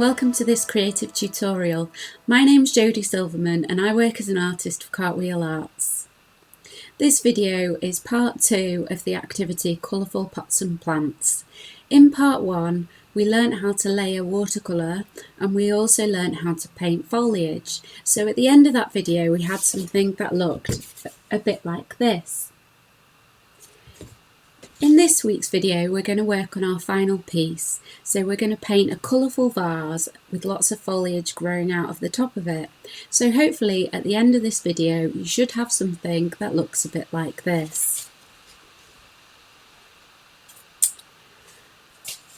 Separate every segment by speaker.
Speaker 1: welcome to this creative tutorial. My name's Jodie Silverman and I work as an artist for Cartwheel Arts. This video is part 2 of the activity Colourful Pots and Plants. In part 1 we learnt how to layer watercolour and we also learnt how to paint foliage. So at the end of that video we had something that looked a bit like this. In this week's video we're going to work on our final piece, so we're going to paint a colourful vase with lots of foliage growing out of the top of it. So hopefully at the end of this video you should have something that looks a bit like this.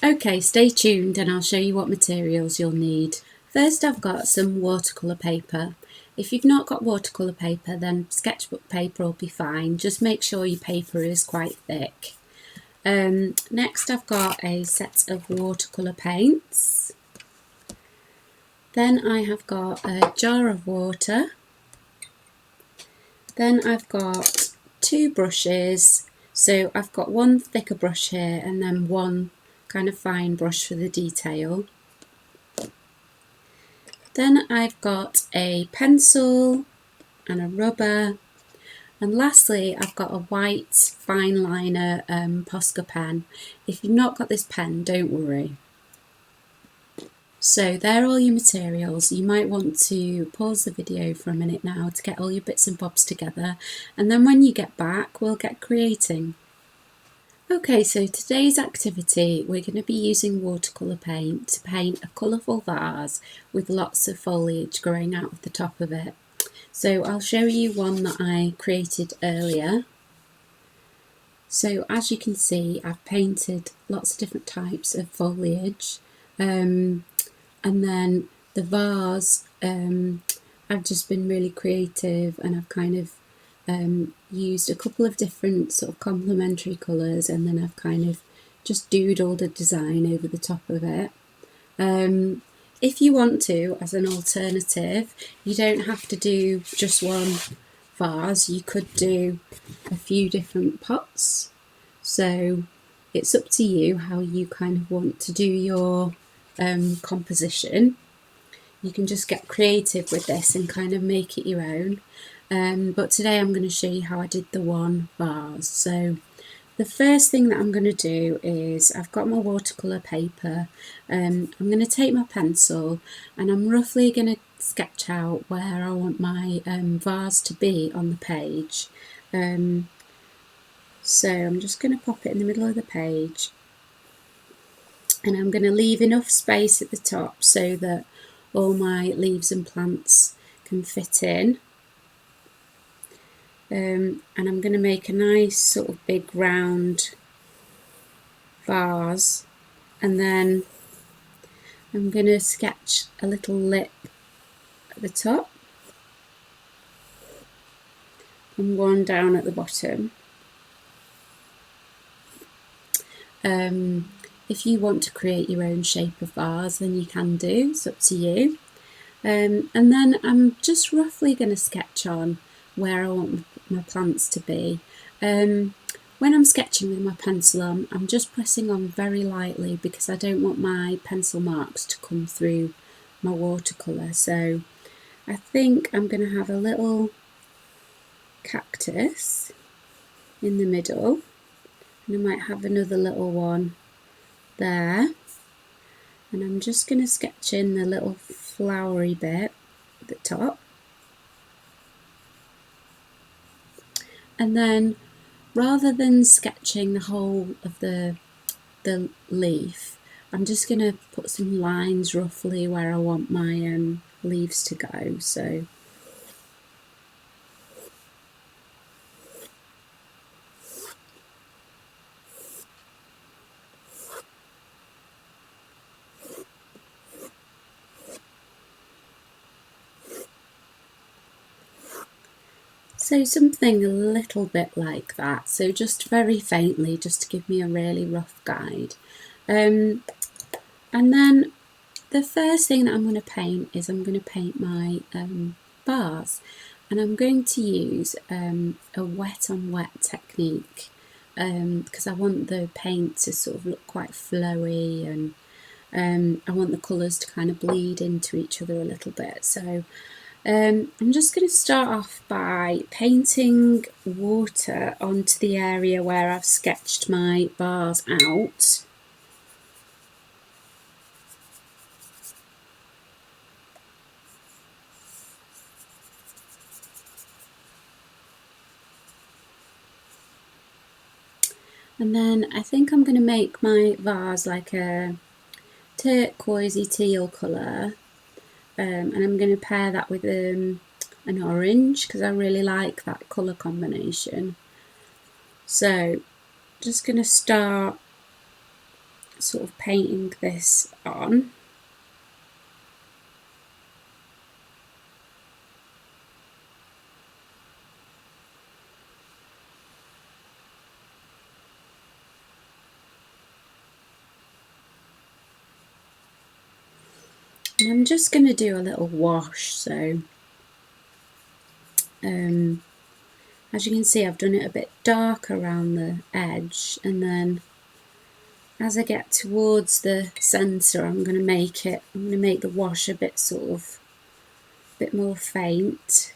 Speaker 1: Okay, stay tuned and I'll show you what materials you'll need. First I've got some watercolour paper. If you've not got watercolour paper then sketchbook paper will be fine, just make sure your paper is quite thick. Next I've got a set of watercolour paints. Then I have got a jar of water. Then I've got 2 brushes. So I've got one thicker brush here and then one kind of fine brush for the detail. Then I've got a pencil and a rubber. And lastly, I've got a white fine liner Posca pen. If you've not got this pen, don't worry. So there are all your materials. You might want to pause the video for a minute now to get all your bits and bobs together. And then when you get back, we'll get creating. Okay, so today's activity, we're going to be using watercolour paint to paint a colourful vase with lots of foliage growing out of the top of it. So I'll show you one that I created earlier. So as you can see, I've painted lots of different types of foliage, and then the vase, I've just been really creative and I've kind of used a couple of different sort of complementary colours, and then I've kind of just doodled a design over the top of it. If you want to, as an alternative, you don't have to do just one vase, you could do a few different pots. So it's up to you how you kind of want to do your composition. You can just get creative with this and kind of make it your own. But today I'm going to show you how I did the one vase. So the first thing that I'm going to do is I've got my watercolour paper. I'm going to take my pencil and I'm roughly going to sketch out where I want my vase to be on the page. So I'm just going to pop it in the middle of the page, and I'm going to leave enough space at the top so that all my leaves and plants can fit in. And I'm going to make a nice sort of big round vase, and then I'm going to sketch a little lip at the top and one down at the bottom. If you want to create your own shape of vase then you can do, it's up to you. And then I'm just roughly going to sketch on where I want my plants to be. When I'm sketching with my pencil I'm just pressing on very lightly because I don't want my pencil marks to come through my watercolour. So I think I'm going to have a little cactus in the middle, and I might have another little one there, and I'm just going to sketch in the little flowery bit at the top. And then rather than sketching the whole of the leaf, I'm just going to put some lines roughly where I want my leaves to go. So something a little bit like that, so just very faintly, just to give me a really rough guide. And then the first thing that I'm going to paint is I'm going to paint my vase, and I'm going to use a wet on wet technique because I want the paint to sort of look quite flowy, and I want the colours to kind of bleed into each other a little bit. So I'm just going to start off by painting water onto the area where I've sketched my bars out. And then I think I'm going to make my vase like a turquoisey teal colour, and I'm going to pair that with an orange because I really like that colour combination. So just going to start sort of painting this on. And I'm just going to do a little wash. So as you can see, I've done it a bit dark around the edge, and then as I get towards the centre, I'm going to make the wash a bit bit more faint,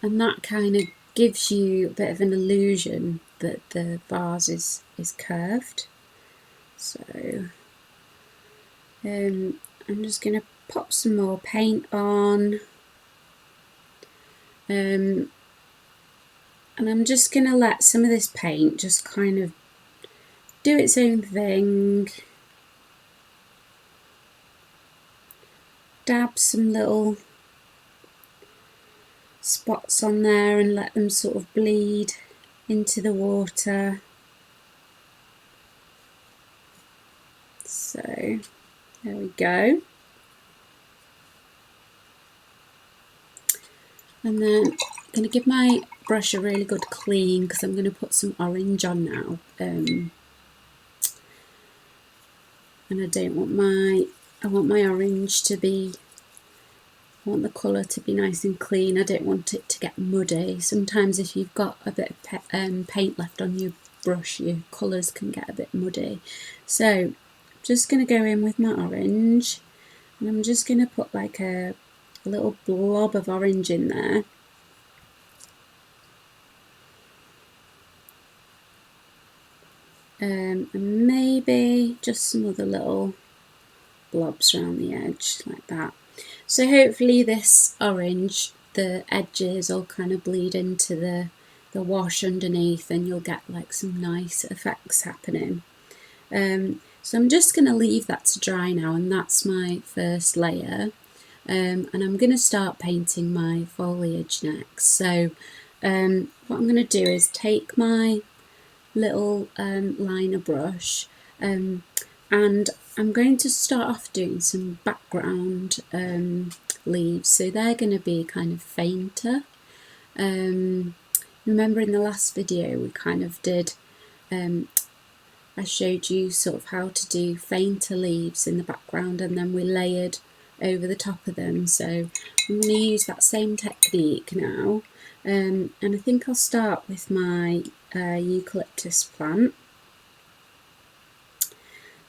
Speaker 1: and that kind of gives you a bit of an illusion that the vase is curved. So I'm just going to pop some more paint on, and I'm just going to let some of this paint just kind of do its own thing. Dab some little spots on there and let them sort of bleed into the water. So there we go. And then I'm going to give my brush a really good clean because I'm going to put some orange on now. And I want my orange to be, I want the colour to be nice and clean. I don't want it to get muddy. Sometimes if you've got a bit of paint left on your brush, your colours can get a bit muddy. So I'm just going to go in with my orange, and I'm just going to put like a little blob of orange in there. And maybe just some other little blobs around the edge like that. So hopefully this orange, the edges all kind of bleed into the wash underneath, and you'll get like some nice effects happening. So I'm just going to leave that to dry now, and that's my first layer. And I'm going to start painting my foliage next. So what I'm going to do is take my little liner brush, and I'm going to start off doing some background leaves. So they're going to be kind of fainter. Remember in the last video we kind of did, I showed you sort of how to do fainter leaves in the background, and then we layered over the top of them. So I'm going to use that same technique now, and I think I'll start with my eucalyptus plant.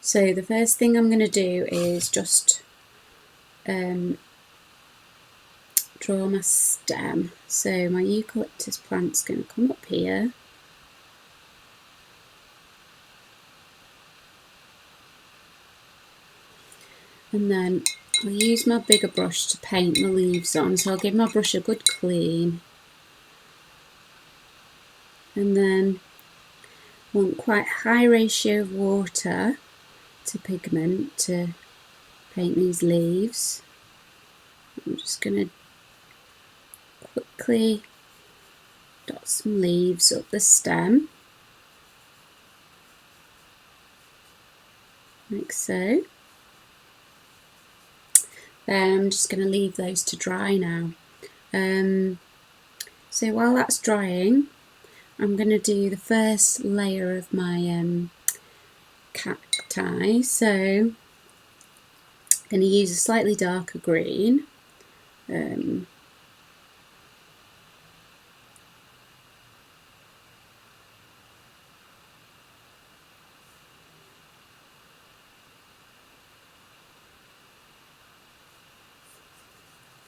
Speaker 1: So the first thing I'm going to do is just draw my stem. So my eucalyptus plant's going to come up here, and then I'll use my bigger brush to paint the leaves on. So I'll give my brush a good clean, and then want quite a high ratio of water to pigment to paint these leaves. I'm just going to quickly dot some leaves up the stem, like so. Then I'm just going to leave those to dry now. So while that's drying, I'm going to do the first layer of my cacti. So I'm going to use a slightly darker green.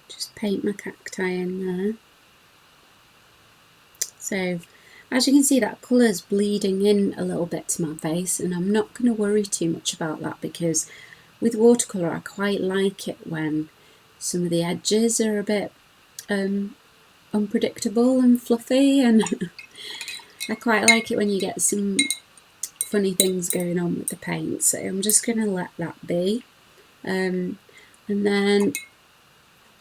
Speaker 1: just paint my cacti in there. So as you can see, that colour's bleeding in a little bit to my face, and I'm not going to worry too much about that, because with watercolour I quite like it when some of the edges are a bit unpredictable and fluffy, and I quite like it when you get some funny things going on with the paint. So I'm just going to let that be, and then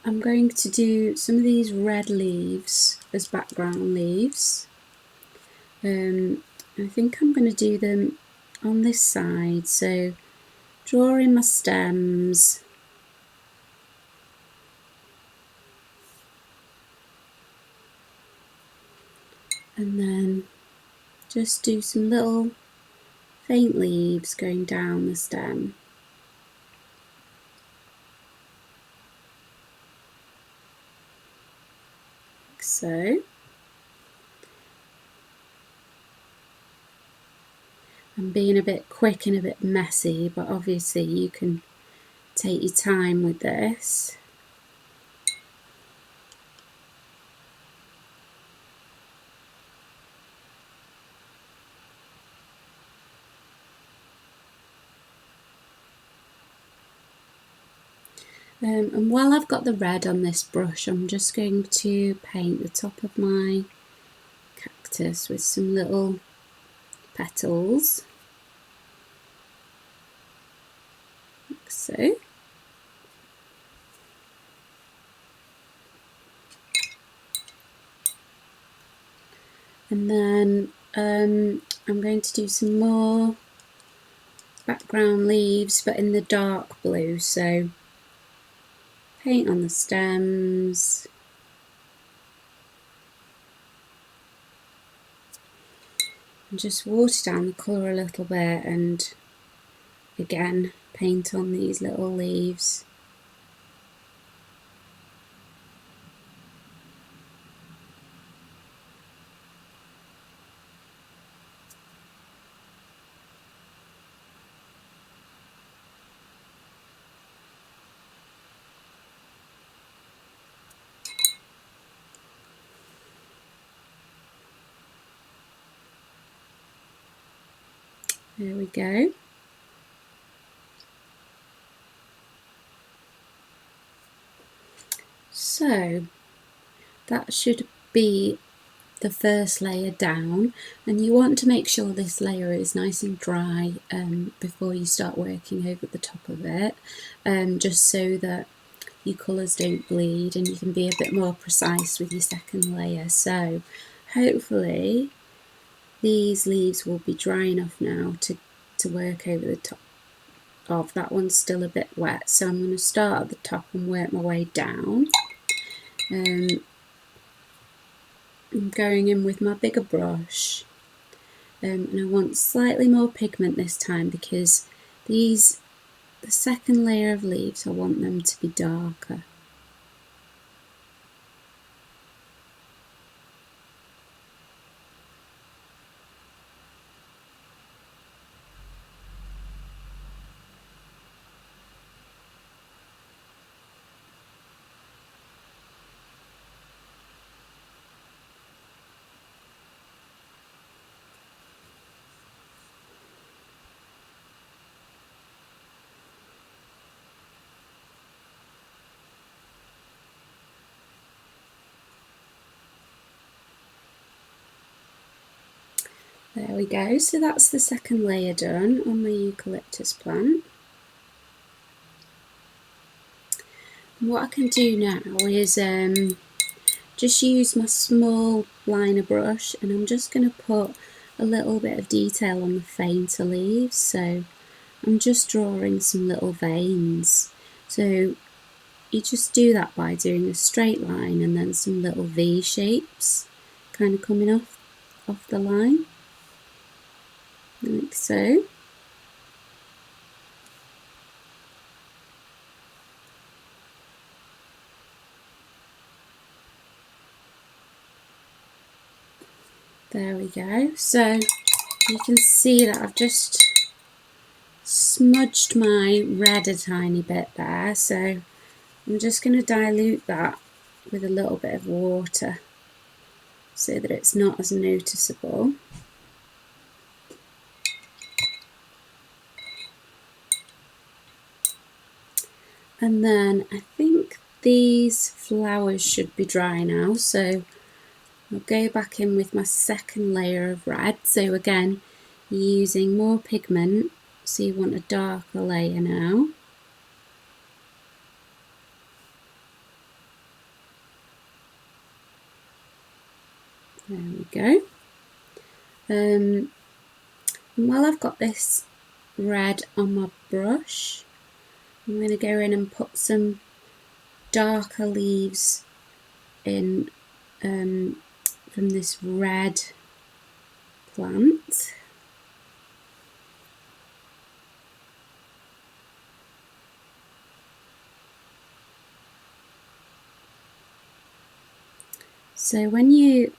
Speaker 1: I'm going to do some of these red leaves as background leaves. I think I'm going to do them on this side, so drawing my stems, and then just do some little faint leaves going down the stem. Like so. I'm being a bit quick and a bit messy, but obviously you can take your time with this. And while I've got the red on this brush, I'm just going to paint the top of my cactus with some little petals, like so. And then I'm going to do some more background leaves, but in the dark blue, so paint on the stems, and just water down the colour a little bit, and again paint on these little leaves. There we go. So that should be the first layer down, and you want to make sure this layer is nice and dry before you start working over the top of it, just so that your colours don't bleed and you can be a bit more precise with your second layer. So hopefully these leaves will be dry enough now to work over the top of. That one's still a bit wet, so I'm going to start at the top and work my way down. I'm going in with my bigger brush, and I want slightly more pigment this time, because the second layer of leaves, I want them to be darker. There we go, so that's the second layer done on the eucalyptus plant. And what I can do now is just use my small liner brush, and I'm just going to put a little bit of detail on the fainter leaves. So I'm just drawing some little veins. So you just do that by doing a straight line and then some little V shapes kind of coming off the line, like so. There we go. So you can see that I've just smudged my red a tiny bit there, so I'm just going to dilute that with a little bit of water so that it's not as noticeable. And then I think these flowers should be dry now, so I'll go back in with my second layer of red. So again, using more pigment, so you want a darker layer now. There we go. And while I've got this red on my brush, I'm going to go in and put some darker leaves in from this red plant. So when you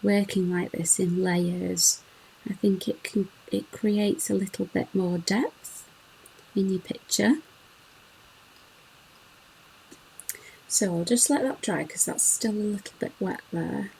Speaker 1: working like this in layers, I think it creates a little bit more depth in your picture. So I'll just let that dry because that's still a little bit wet there.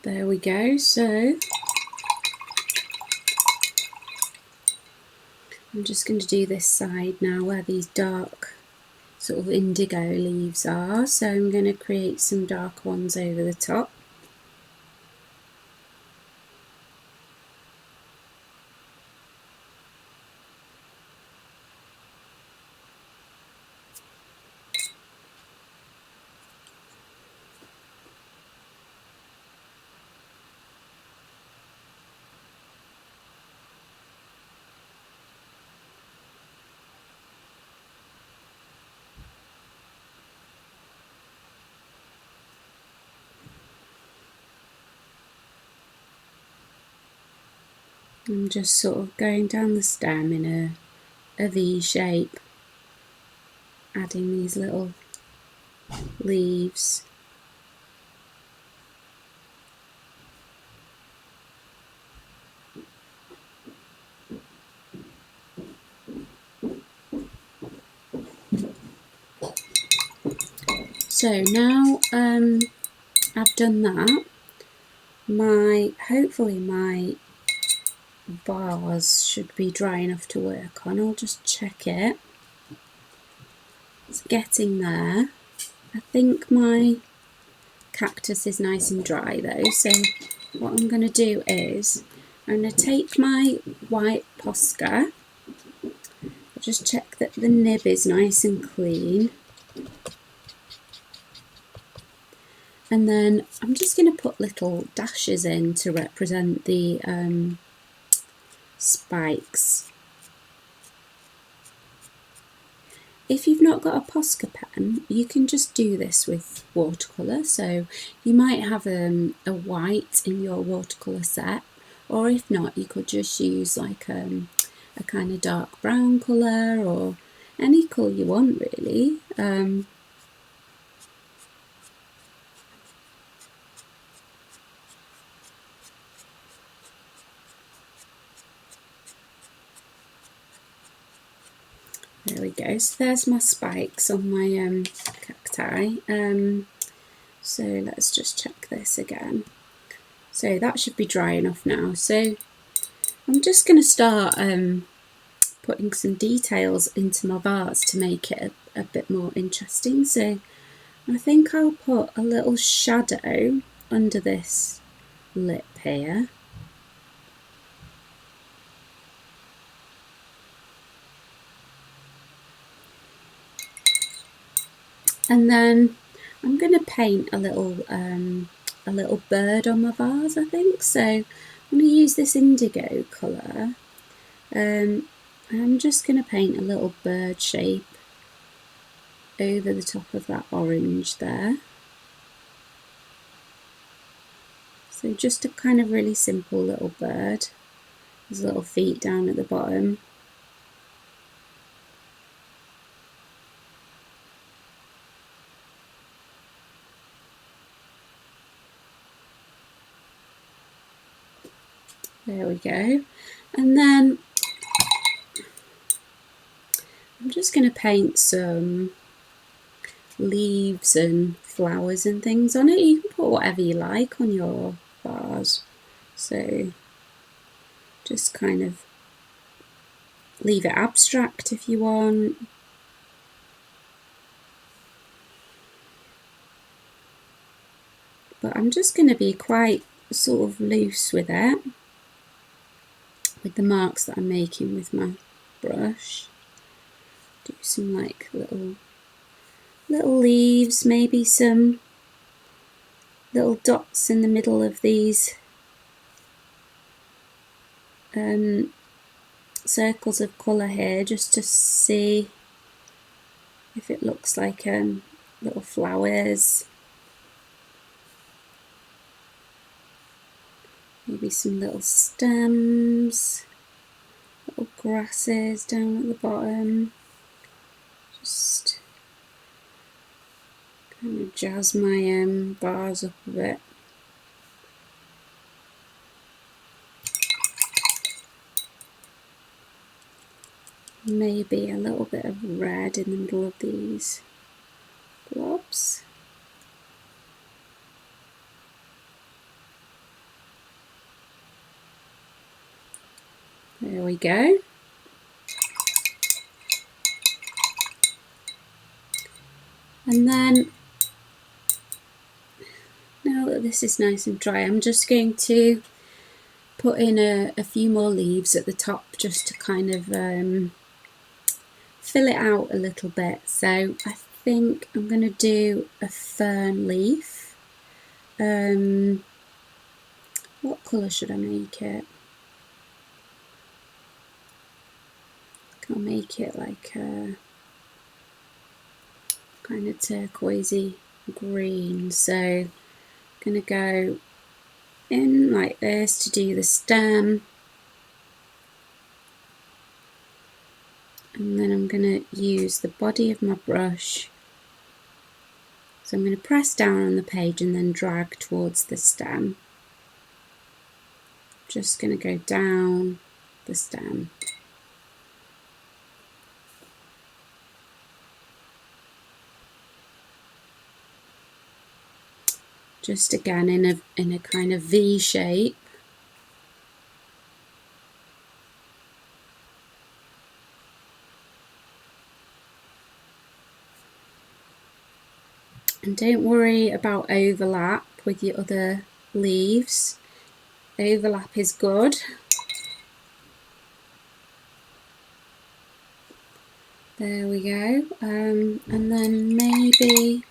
Speaker 1: There we go. So I'm just going to do this side now where these dark sort of indigo leaves are. So I'm going to create some dark ones over the top. I'm just sort of going down the stem in a V shape, adding these little leaves. So now I've done that, hopefully my vase should be dry enough to work on. I'll just check it. It's getting there. I think my cactus is nice and dry though, so what I'm going to do is I'm going to take my white Posca. I'll just check that the nib is nice and clean. And then I'm just going to put little dashes in to represent the spikes. If you've not got a Posca pen, you can just do this with watercolour. So you might have a white in your watercolour set, or if not, you could just use like a kind of dark brown colour or any colour you want really. There we go, so there's my spikes on my cacti. So let's just check this again. So that should be dry enough now. So I'm just going to start putting some details into my vase to make it a bit more interesting. So I think I'll put a little shadow under this lip here. And then I'm going to paint a little bird on my vase, I think. So I'm going to use this indigo colour. I'm just going to paint a little bird shape over the top of that orange there. So just a kind of really simple little bird. His little feet down at the bottom. There we go. And then I'm just going to paint some leaves and flowers and things on it. You can put whatever you like on your vase. So just kind of leave it abstract if you want. But I'm just going to be quite sort of loose with it, with the marks that I'm making with my brush. Do some like little leaves, maybe some little dots in the middle of these circles of colour here, just to see if it looks like little flowers. Maybe some little stems, little grasses down at the bottom. Just kind of jazz my bars up a bit. Maybe a little bit of red in the middle of these blobs. There we go. And then, now that this is nice and dry, I'm just going to put in a few more leaves at the top, just to kind of fill it out a little bit. So I think I'm going to do a fern leaf. What colour should I make it? I'll make it like a kind of turquoisey green. So I'm going to go in like this to do the stem, and then I'm going to use the body of my brush. So I'm going to press down on the page and then drag towards the stem. Just going to go down the stem. Just again in a kind of V shape. And don't worry about overlap with your other leaves. Overlap is good. There we go. And then maybe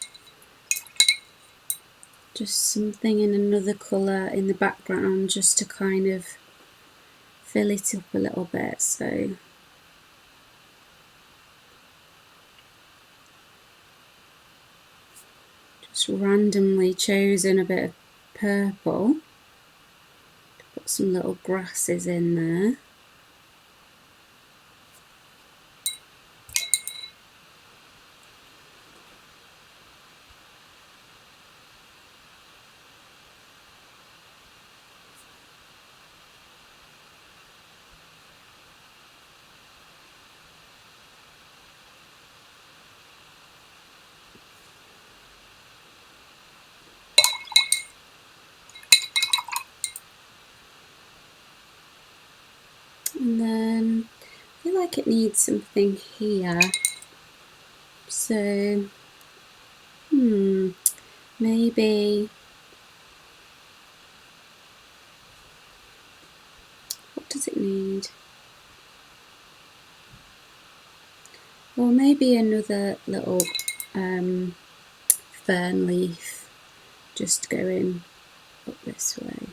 Speaker 1: just something in another colour in the background, just to kind of fill it up a little bit. So just randomly chosen a bit of purple to put some little grasses in there. And then I feel like it needs something here. So, maybe, what does it need? Well, maybe another little fern leaf just going up this way.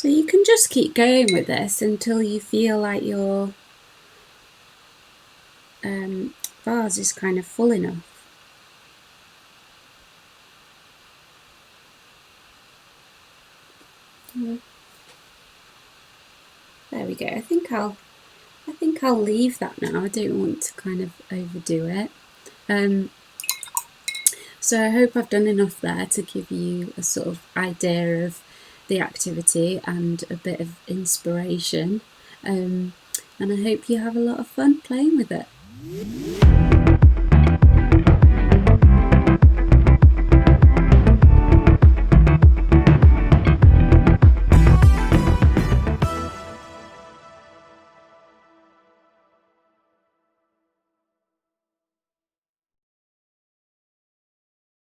Speaker 1: So you can just keep going with this until you feel like your vase is kind of full enough. There we go. I think I'll leave that now. I don't want to kind of overdo it. So I hope I've done enough there to give you a sort of idea of the activity and a bit of inspiration. And I hope you have a lot of fun playing with it.